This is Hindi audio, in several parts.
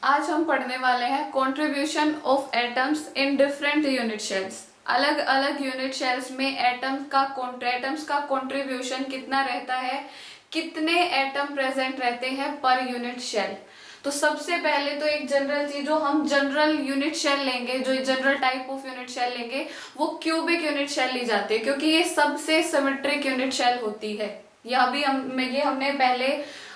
आज हम पढ़ने वाले हैं contribution of atoms in different unit shells. अलग अलग यूनिट शेल्स में एटम्स का कंट्रीब्यूशन कितना रहता है, कितने एटम प्रेजेंट रहते हैं पर यूनिट शेल। तो सबसे पहले तो एक जनरल चीज, जो हम जनरल यूनिट शेल लेंगे, जो general type of unit shell लेंगे, वो क्यूबिक यूनिट शेल ली जाती है, क्योंकि ये सबसे सिमेट्रिक यूनिट शेल होती है। यह भी हमने पहले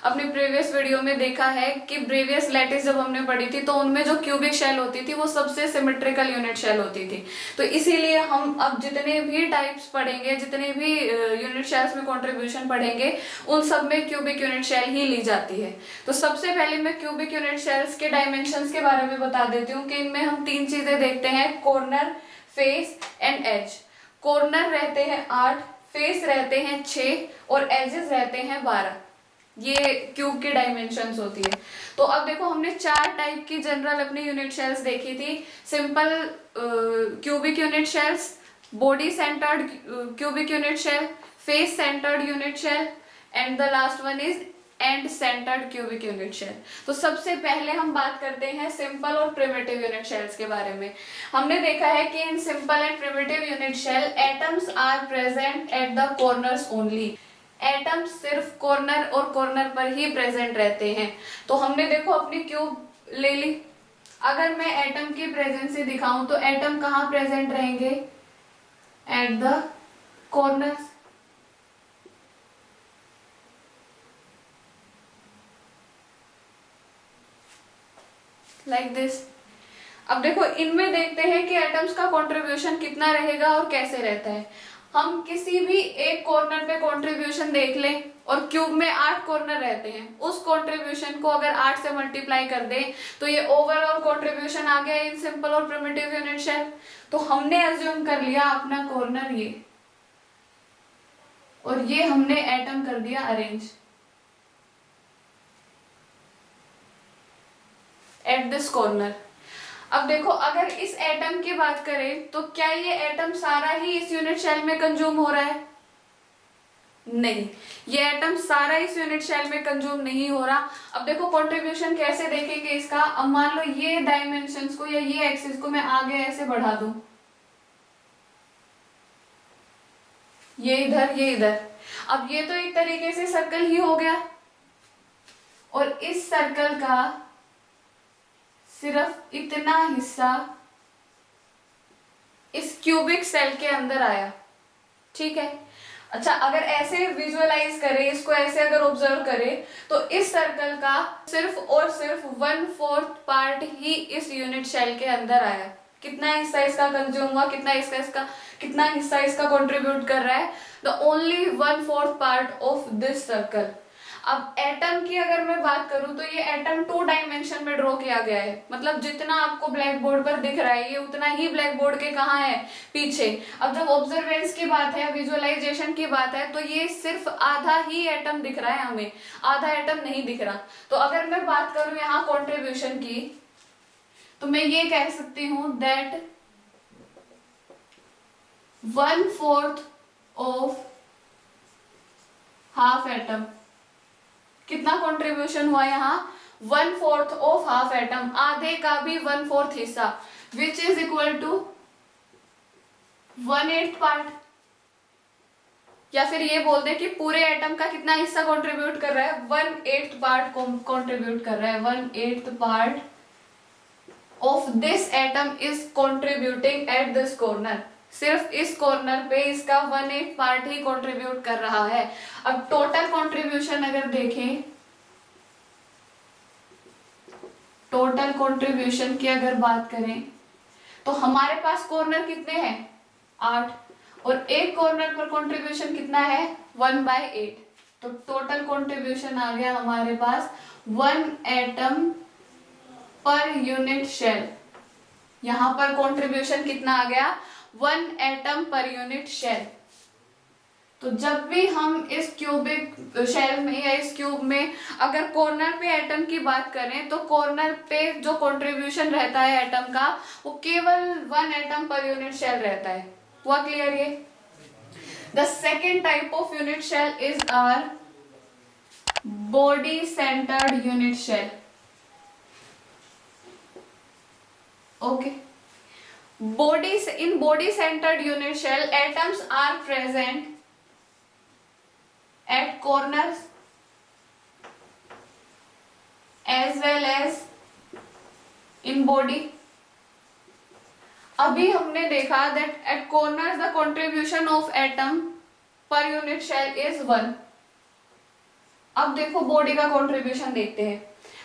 अपने प्रीवियस वीडियो में देखा है कि प्रीवियस लैटिस जब हमने पढ़ी थी तो उनमें जो क्यूबिक शेल होती थी वो सबसे सिमेट्रिकल यूनिट शेल होती थी। तो इसीलिए हम अब जितने भी टाइप्स पढ़ेंगे, जितने भी यूनिट शेल्स में कंट्रीब्यूशन पढ़ेंगे, उन सब में क्यूबिक यूनिट शेल ही ली जाती है। तो सबसे पहले मैं क्यूबिक यूनिट शेल्स के डायमेंशंस के बारे में बता देती हूँ कि इनमें हम तीन चीजें देखते हैं: corner, face and edge. Corner रहते हैं 8, फेस रहते हैं 6 और एजेस रहते हैं 12। ये क्यूब की डायमेंशंस होती है। तो अब देखो, हमने 4 टाइप की जनरल अपनी यूनिट शेल्स देखी थी: simple cubic unit shells, body centred cubic unit shell, face centred unit shell and the last one is end centred cubic unit shell. तो सबसे पहले हम बात करते हैं सिंपल और प्रिमिटिव यूनिट शेल्स के बारे में। हमने देखा है कि in simple and primitive unit shell atoms are present at the corners only. Atom सिर्फ कॉर्नर और कॉर्नर पर ही प्रेजेंट रहते हैं। तो हमने देखो अपनी क्यूब ले ली। अगर मैं एटम की प्रेजेंस से दिखाऊं तो एटम कहाँ प्रेजेंट रहेंगे? Eight the corners. Like this. अब देखो, इनमें देखते हैं कि एटम्स का कंट्रीब्यूशन कितना रहेगा और कैसे रहता है। हम किसी भी एक कॉर्नर पे कंट्रीब्यूशन देख लें, और क्यूब में 8 कॉर्नर रहते हैं, उस कंट्रीब्यूशन को अगर 8 से मल्टीप्लाई कर दें तो ये ओवरऑल कंट्रीब्यूशन आ गया इन सिंपल और प्रिमिटिव यूनिट शेल। तो हमने एज्यूम कर लिया अपना कॉर्नर ये, और ये हमने एटम कर दिया अरेंज एट दिस कॉर्नर। अब देखो, अगर इस एटम की बात करें तो क्या ये एटम सारा ही इस यूनिट शेल में कंज्यूम हो रहा है? नहीं, ये एटम सारा इस यूनिट शेल में कंज्यूम नहीं हो रहा। अब देखो कंट्रीब्यूशन कैसे देखेंगे इसका। अब मान लो ये डायमेंशंस को या ये एक्सिस को मैं आगे ऐसे बढ़ा दूं, ये इधर, ये इधर। अब ये तो एक तरीके से सर्कल ही हो गया, और इस सर्कल का सिर्फ इतना हिस्सा इस क्यूबिक सेल के अंदर आया। ठीक है। अच्छा, अगर ऐसे विजुअलाइज करें इसको, ऐसे अगर ऑब्जर्व करें, तो इस सर्कल का सिर्फ और सिर्फ 1/4 पार्ट ही इस यूनिट शेल के अंदर आया। कितना हिस्सा इसका कंज्यूम हुआ, कितना हिस्सा इसका कंट्रीब्यूट कर रहा है? The only 1/4 part of this circle. अब एटम की अगर मैं बात करूं तो ये एटम 2 डायमेंशन में ड्रॉ किया गया है। मतलब जितना आपको ब्लैक बोर्ड पर दिख रहा है, ये उतना ही ब्लैक बोर्ड के कहाँ है? पीछे। अब जब ऑब्जर्वेंस की बात है, विजुअलाइजेशन की बात है, तो ये सिर्फ आधा ही एटम दिख रहा है हमें, आधा एटम नहीं दिख रहा। तो अगर मैं बात करूं यहाँ कॉन्ट्रीब्यूशन की, तो मैं ये कह सकती हूं दैट 1/4 ऑफ हाफ एटम। कितना कंट्रीब्यूशन हुआ यहाँ? 1/4 ऑफ हाफ एटम, आधे का भी 1/4 हिस्सा, which is equal to 1/8 part. या फिर ये बोल दे कि पूरे एटम का कितना हिस्सा कंट्रीब्यूट कर रहा है? 1/8 पार्ट कंट्रीब्यूट कर रहा है। 1/8 part of this atom is contributing at this corner. सिर्फ इस कॉर्नर पे इसका 1/8 पार्ट ही कंट्रीब्यूट कर रहा है। अब टोटल कंट्रीब्यूशन अगर देखें, टोटल कंट्रीब्यूशन की अगर बात करें, तो हमारे पास कॉर्नर कितने हैं? 8, और एक कॉर्नर पर कंट्रीब्यूशन कितना है? 1/8। तो टोटल कंट्रीब्यूशन आ गया हमारे पास 1 एटम पर यूनिट शेल। यहां पर कंट्रीब्यूशन कितना आ गया? 1 एटम पर यूनिट शेल। तो जब भी हम इस क्यूबिक शेल में या इस क्यूब में अगर कॉर्नर पे एटम की बात करें, तो कॉर्नर पे जो कंट्रीब्यूशन रहता है एटम का, वो केवल 1 एटम पर यूनिट शेल रहता है। हुआ क्लियर ये? The second type of unit shell is are body centred unit shell. Okay. In body centered unit shell, atoms are present at corners as well as in body. अभी हमने देखा that at corners the contribution of atom per unit shell is 1. अब देखो बॉडी का कंट्रीब्यूशन देखते हैं.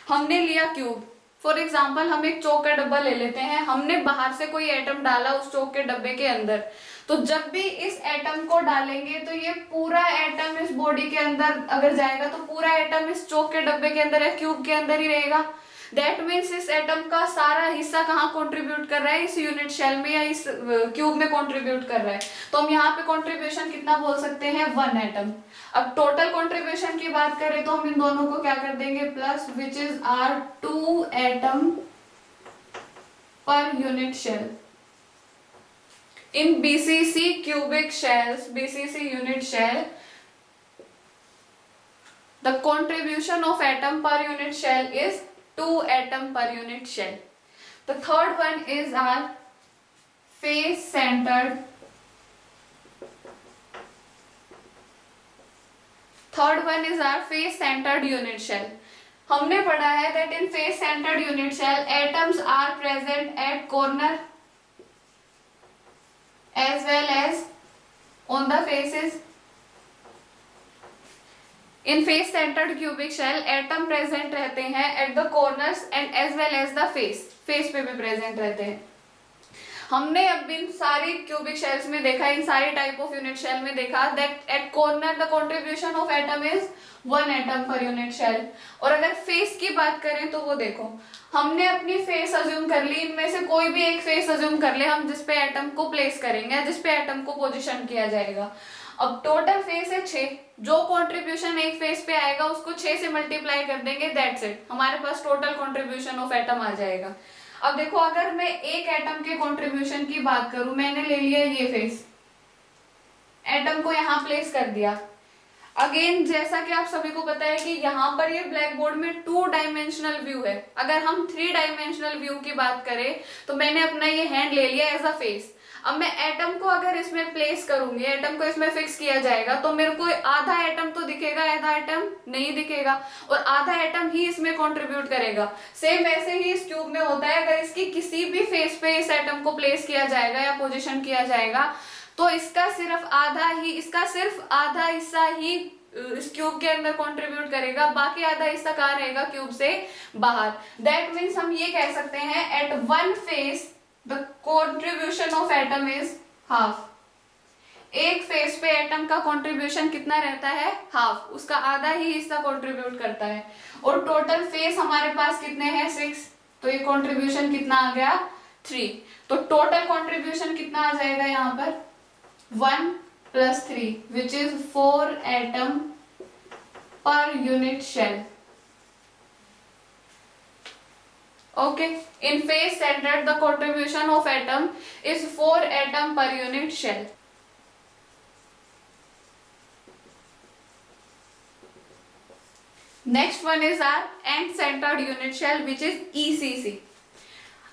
हमने लिया क्यूब. फॉर एग्जाम्पल हम एक चौक का डब्बा ले लेते हैं. हमने बाहर से कोई एटम डाला उस चौक के डब्बे के अंदर, तो जब भी इस एटम को डालेंगे तो ये पूरा एटम इस बॉडी के अंदर अगर जाएगा तो पूरा एटम इस चौक के डब्बे के अंदर या क्यूब के अंदर ही रहेगा. दैट मीन्स इस एटम का सारा हिस्सा कहाँ कंट्रीब्यूट कर रहा है, इस यूनिट शेल में या इस क्यूब में कंट्रीब्यूट कर रहा है. तो हम यहाँ पे कंट्रीब्यूशन कितना बोल सकते हैं, 1 एटम. अब टोटल कंट्रीब्यूशन की बात करें तो हम इन दोनों को क्या कर देंगे, plus, which is are 2 atom per unit shell. In BCC cubic shells, BCC unit shell, the contribution of atom per unit shell is 2 atom per unit shell. The third one is our face centered. Third one is our face centered unit shell. हमने पढ़ा है that in face centered unit shell atoms are present at corner as well as on the faces. In face centered cubic shell atom present रहते हैं at the corners and as well as the face. face पे भी present रहते हैं. हमने अब इन सारी क्यूबिक शेल्स में देखा, इन सारी टाइप ऑफ यूनिट शेल में देखा that at corner the contribution of atom is 1 atom per unit shell. और अगर फेस की बात करें तो वो देखो, हमने अपनी फेस अज्यूम कर ली, इनमें से कोई भी एक फेस अज्यूम कर ले हम जिसपे एटम को प्लेस करेंगे, जिसपे एटम को पोजीशन किया जाएगा. अब टोटल फेस है 6, जो कंट्रीब्यूशन एक फेस पे आएगा उसको 6 से मल्टीप्लाई कर देंगे, दैट्स इट, हमारे पास टोटल कंट्रीब्यूशन ऑफ एटम आ जाएगा. अब देखो अगर मैं एक एटम के कंट्रीब्यूशन की बात करूं, मैंने ले लिया ये फेस, एटम को यहाँ प्लेस कर दिया. अगेन जैसा कि आप सभी को पता है कि यहाँ पर ये ब्लैक बोर्ड में 2 डायमेंशनल व्यू है. अगर हम 3 डायमेंशनल व्यू की बात करें तो मैंने अपना ये हैंड ले लिया एज अ फेस. अब मैं एटम को अगर इसमें प्लेस करूंगी, एटम को इसमें फिक्स किया जाएगा तो मेरे को आधा एटम तो दिखेगा, आधा एटम नहीं दिखेगा, और आधा एटम ही इसमें कंट्रीब्यूट करेगा. सेम वैसे ही इस क्यूब में होता है, अगर इसकी किसी भी फेस पे इस एटम को प्लेस किया जाएगा या पोजीशन किया जाएगा तो इसका सिर्फ आधा हिस्सा ही इस क्यूब के अंदर कंट्रीब्यूट करेगा, बाकी आधा हिस्सा कहाँ रहेगा, क्यूब से बाहर. दैट मीन्स हम ये कह सकते हैं at one face the contribution of atom is half. एक फेस पे एटम का कंट्रीब्यूशन कितना रहता है, हाफ, उसका आधा ही हिस्सा कंट्रीब्यूट करता है. और टोटल फेस हमारे पास कितने हैं, 6, तो ये कंट्रीब्यूशन कितना आ गया, 3. तो टोटल कंट्रीब्यूशन कितना आ जाएगा यहाँ पर, 1 + 3 which is 4 atom per unit shell. Okay, in face centered the contribution of atom is 4 atom per unit shell. Next one is our end centered unit shell which is ECC.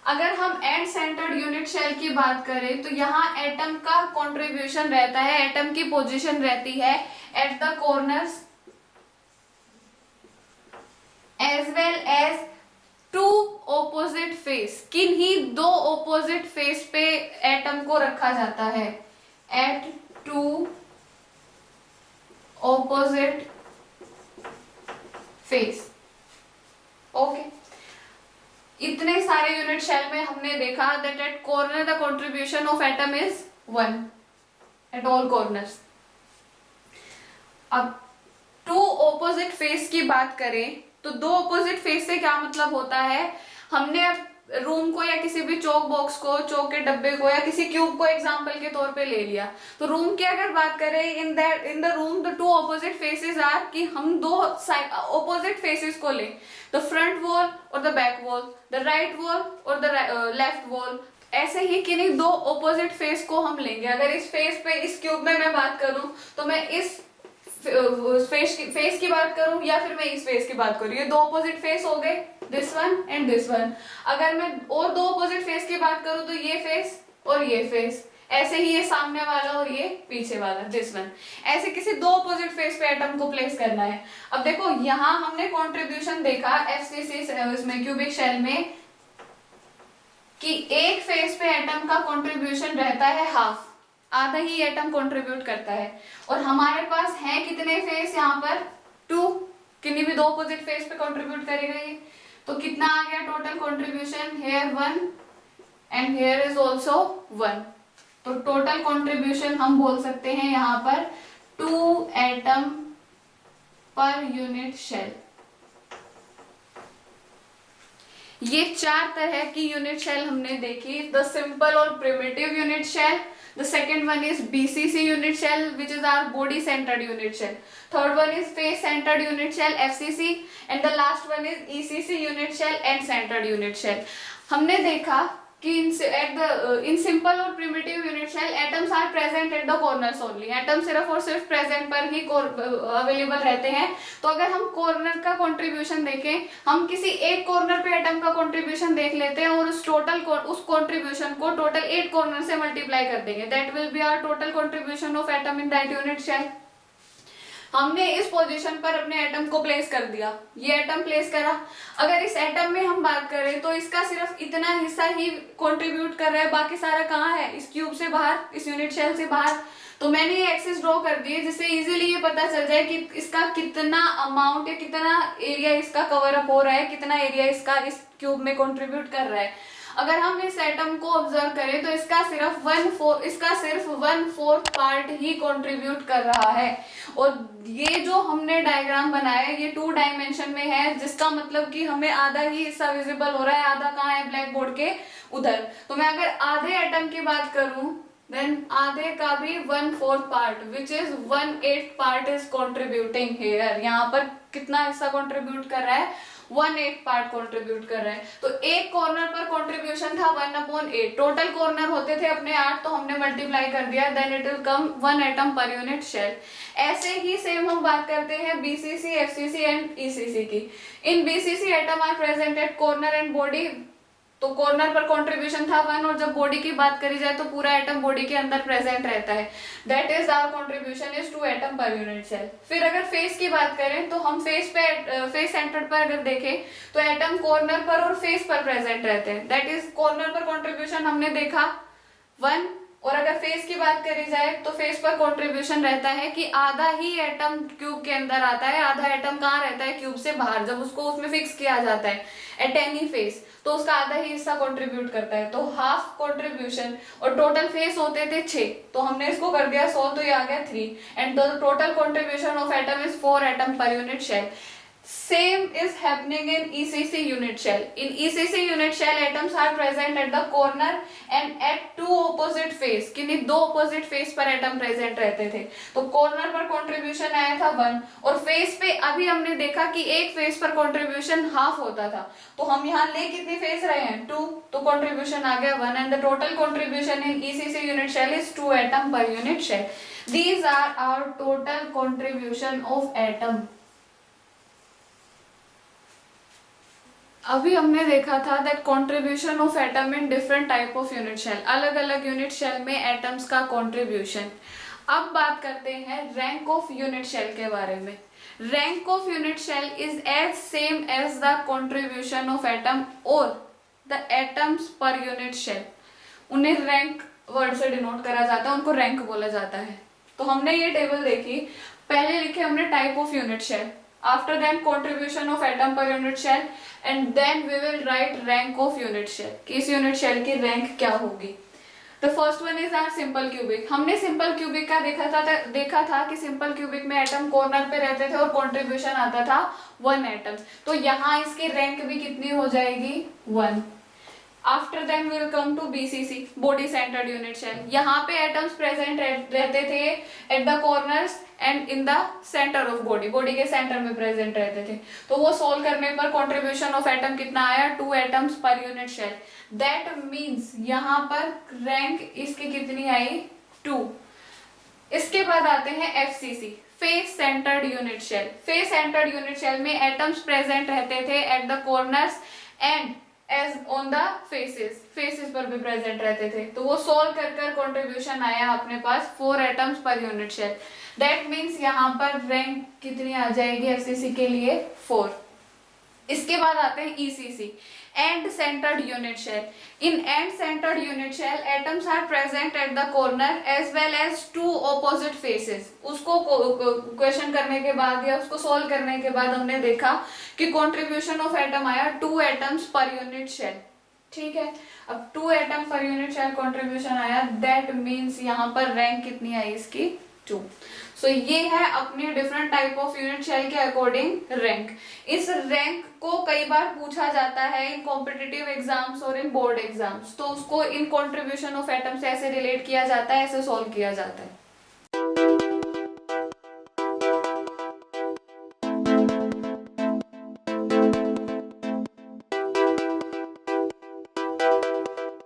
अगर हम end centered unit shell की बात करें तो यहाँ एटम का कंट्रीब्यूशन रहता है, एटम की पोजीशन रहती है at the corners as well as 2 opposite face. किन्हीं 2 ऑपोजिट फेस पे एटम को रखा जाता है, एट 2 ऑपोजिट फेस. ओके, इतने सारे यूनिट शेल में हमने देखा that at corner the contribution of atom is 1 at all corners. अब 2 ऑपोजिट फेस की बात करें तो 2 ऑपोजिट फेस से क्या मतलब होता है, हमने रूम को या किसी भी चौक बॉक्स को, चौक के डब्बे को या किसी क्यूब को एग्जांपल के तौर पे ले लिया. तो रूम की अगर बात करें, in the room the 2 opposite faces are, कि हम 2 ऑपोजिट फेसेस को लें, द फ्रंट वॉल और the back wall, the right wall और द लेफ्ट वॉल. ऐसे ही किन्हीं 2 ऑपोजिट फेस को हम लेंगे. अगर इस फेस पे, इस क्यूब में मैं बात करूं तो मैं इस फेस की बात करूं या फिर मैं इस फेस की बात करूं, ये दो ऑपोजिट फेस हो गए, this one and this one. अगर मैं और दो ऑपोजिट फेस की बात करूं तो ये फेस और ये फेस, ऐसे ही ये सामने वाला और ये पीछे वाला, दिस वन। ऐसे किसी दो ऑपोजिट फेस पे एटम को प्लेस करना है। अब देखो यहां हमने कंट्रीब्यूशन देखा एफसीसी इसमें क्यूबिक शेल में कि एक फेस पे एटम का कंट्रीब्यूशन रहता है हाफ, आधा ही एटम कंट्रीब्यूट करता है। और हमारे पास है कितने फेस यहाँ पर, 2, किन्हीं भी दो अपोजिट फेस पे कंट्रीब्यूट करेगा ये, तो कितना आ गया total contribution, here 1 and here is also 1। तो टोटल कंट्रीब्यूशन हम बोल सकते हैं यहाँ पर 2 एटम पर यूनिट शेल। ये 4 तरह की यूनिट शेल हमने देखी, द सिंपल और primitive unit shell, the second one is BCC unit shell which is our body centered unit shell, third one is face centered unit shell FCC, and the last one is ECC unit shell and centered unit shell। हमने देखा कि इन सिंपल और primitive unit shell atoms are present at the corners only, atom सिर्फ और सिर्फ प्रेजेंट पर ही अवेलेबल रहते हैं। तो अगर हम कॉर्नर का कंट्रीब्यूशन देखें, हम किसी एक कॉर्नर पे एटम का कंट्रीब्यूशन देख लेते हैं और उस कंट्रीब्यूशन को टोटल 8 कॉर्नर से मल्टीप्लाई कर देंगे, that will be our total contribution of atom in that unit shell. हमने इस पोजीशन पर अपने एटम को प्लेस कर दिया, ये एटम प्लेस करा। अगर इस एटम में हम बात करें तो इसका सिर्फ इतना हिस्सा ही कंट्रीब्यूट कर रहा है, बाकी सारा कहाँ है, इस क्यूब से बाहर, इस यूनिट शेल से बाहर। तो मैंने ये एक्सिस ड्रॉ कर दिए जिससे इजीली ये पता चल जाए कि इसका कितना अमाउंट या कितना एरिया इसका कवर अप हो रहा है, कितना एरिया इसका इस क्यूब में कंट्रीब्यूट कर रहा है। अगर हम इस एटम को ऑब्जर्व करें तो इसका सिर्फ 1/4 पार्ट ही कंट्रीब्यूट कर रहा है। और ये जो हमने डायग्राम बनाया है ये 2 डायमेंशन में है, जिसका मतलब कि हमें आधा ही हिस्सा विजिबल हो रहा है, आधा कहाँ है, ब्लैक बोर्ड के उधर। तो मैं अगर आधे एटम की बात करूं देन आधे का भी 1/4 part which is 1/8 part is contributing here. यहाँ पर कितना हिस्सा कंट्रीब्यूट कर रहा है, 1/8 पार्ट कंट्रीब्यूट कर रहा है। तो एक कॉर्नर पर कंट्रीब्यूशन था 1/8, टोटल कॉर्नर होते थे अपने 8, तो हमने मल्टीप्लाई कर दिया, then it will come 1 atom per unit shell. ऐसे ही सेम हम बात करते हैं बीसीसी, एफसीसी एंड ईसीसी की। In BCC atom are present at corner and body, तो कॉर्नर पर कंट्रीब्यूशन था 1, और जब बॉडी की बात करी जाए तो पूरा एटम बॉडी के अंदर प्रेजेंट रहता है, that is our contribution is 2 atom per unit cell. फिर अगर फेस की बात करें तो हम फेस सेंटर्ड पर अगर देखें तो एटम कॉर्नर पर और फेस पर प्रेजेंट रहते हैं, दैट इज कॉर्नर पर कंट्रीब्यूशन हमने देखा 1, और अगर फेस की बात करी जाए तो फेस पर कंट्रीब्यूशन रहता है कि आधा ही एटम क्यूब के अंदर आता है, आधा एटम कहाँ रहता है, क्यूब से बाहर। जब उसको उसमें फिक्स किया जाता है एट एनी फेस तो उसका आधा ही हिस्सा कंट्रीब्यूट करता है, तो हाफ कंट्रीब्यूशन। और टोटल फेस होते थे 6, तो हमने इसको कर दिया 100, तो ये आ गया 3, and the total contribution of atom is 4 atom per unit shell. Same is happening in ECC unit shell. In ECC unit shell, atoms are present at the corner and at 2 opposite face. किन्हीं 2 opposite face पर एटम प्रेजेंट रहते थे। तो कॉर्नर पर कंट्रीब्यूशन आया था 1, और फेस पे अभी हमने देखा कि एक फेस पर कंट्रीब्यूशन हाफ होता था, तो हम यहाँ ले कितने फेस रहे हैं, 2, तो कंट्रीब्यूशन आ गया 1, and the total contribution in ECC unit shell is 2 atom per unit shell. These are our total contribution of atom. अभी हमने देखा था that contribution of atom in different type of unit shell, अलग अलग यूनिट शेल में एटम्स का कंट्रीब्यूशन। अब बात करते हैं रैंक ऑफ यूनिट शेल के बारे में। Rank of unit shell is as same as the contribution of atom और the atoms per unit cell. उन्हें रैंक वर्ड से डिनोट करा जाता है, उनको रैंक बोला जाता है। तो हमने ये टेबल देखी, पहले लिखे हमने type of unit shell, after then contribution of atom per unit shell, and then we will write rank of unit shell कि इस unit shell की rank क्या होगी। The first one is our simple cubic। हमने simple cubic का देखा था कि simple cubic में एटम कॉर्नर पे रहते थे और contribution आता था 1 एटम, तो यहाँ इसकी rank भी कितनी हो जाएगी, 1। After then we will come to BCC, body centered unit shell। यहाँ पे एटम्स प्रेजेंट रहते थे at the corners and in the center of body, body के सेंटर में प्रेजेंट रहते थे। तो वो सोल्व करने पर कंट्रीब्यूशन ऑफ एटम कितना आया, 2 atoms per unit shell. That means यहाँ पर रैंक इसकी कितनी आई, 2। इसके बाद आते हैं FCC, face centred unit shell. Face centred unit shell में एटम्स प्रेजेंट रहते थे at the corners and edge on the faces, faces पर भी प्रेजेंट रहते थे। तो वो सोल्व कर कर कॉन्ट्रीब्यूशन आया अपने पास 4 atoms per unit shell. That means यहाँ पर रैंक कितनी आ जाएगी एफसीसी के लिए 4। इसके बाद आते हैं ECC, end centred unit shell. In end centred unit shell atoms are present at the corner as well as 2 opposite faces. उसको क्वेश्चन करने के बाद या उसको सोल्व करने के बाद हमने देखा कि कंट्रीब्यूशन ऑफ एटम आया 2 एटम्स पर यूनिट शेल। ठीक है, अब 2 atom per unit shell contribution आया, दैट मीन्स यहाँ पर रैंक कितनी आई इसकी 2। सो ये है अपने different type of unit shell के अकॉर्डिंग रैंक। इस रैंक को कई बार पूछा जाता है इन कॉम्पिटिटिव एग्जाम्स और इन बोर्ड एग्जाम्स, तो उसको इन कंट्रीब्यूशन ऑफ एटम से ऐसे रिलेट किया जाता है, ऐसे सॉल्व किया जाता है।